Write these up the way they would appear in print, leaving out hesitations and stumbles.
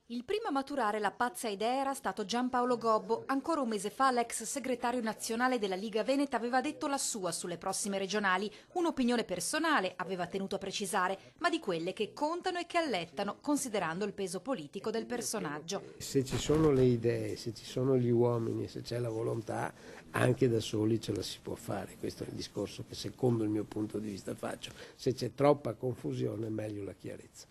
Il primo a maturare la pazza idea era stato Giampaolo Gobbo. Ancora un mese fa l'ex segretario nazionale della Liga Veneta aveva detto la sua sulle prossime regionali. Un'opinione personale, aveva tenuto a precisare, ma di quelle che contano e che allettano, considerando il peso politico del personaggio. Se ci sono le idee, se ci sono gli uomini, se c'è la volontà, anche da soli ce la si può fare. Questo è il discorso che secondo il mio punto di vista faccio. Se c'è troppa confusione è meglio la chiarezza.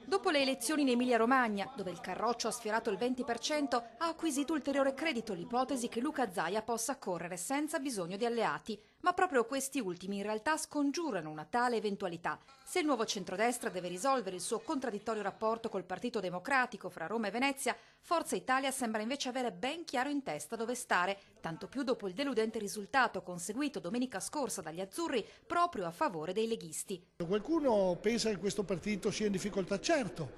Dopo le elezioni in Emilia-Romagna, dove il Carroccio ha sfiorato il 20%, ha acquisito ulteriore credito l'ipotesi che Luca Zaia possa correre senza bisogno di alleati. Ma proprio questi ultimi in realtà scongiurano una tale eventualità. Se il nuovo centrodestra deve risolvere il suo contraddittorio rapporto col Partito Democratico fra Roma e Venezia, Forza Italia sembra invece avere ben chiaro in testa dove stare, tanto più dopo il deludente risultato conseguito domenica scorsa dagli azzurri proprio a favore dei leghisti. Qualcuno pensa che questo partito sia in difficoltà, certo.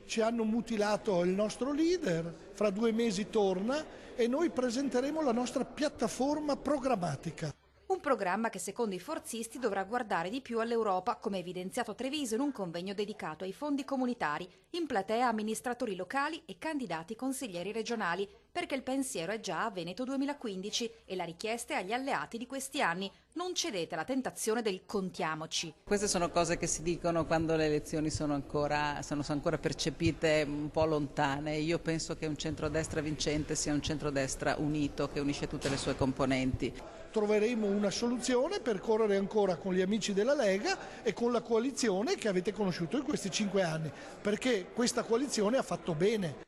Ci hanno mutilato il nostro leader, fra 2 mesi torna e noi presenteremo la nostra piattaforma programmatica. Un programma che secondo i forzisti dovrà guardare di più all'Europa, come evidenziato a Treviso in un convegno dedicato ai fondi comunitari, in platea amministratori locali e candidati consiglieri regionali, perché il pensiero è già a Veneto 2015 e la richiesta è agli alleati di questi anni. Non cedete alla tentazione del contiamoci. Queste sono cose che si dicono quando le elezioni sono ancora percepite un po' lontane. Io penso che un centrodestra vincente sia un centrodestra unito che unisce tutte le sue componenti. Troveremo una soluzione per correre ancora con gli amici della Lega e con la coalizione che avete conosciuto in questi 5 anni, perché questa coalizione ha fatto bene.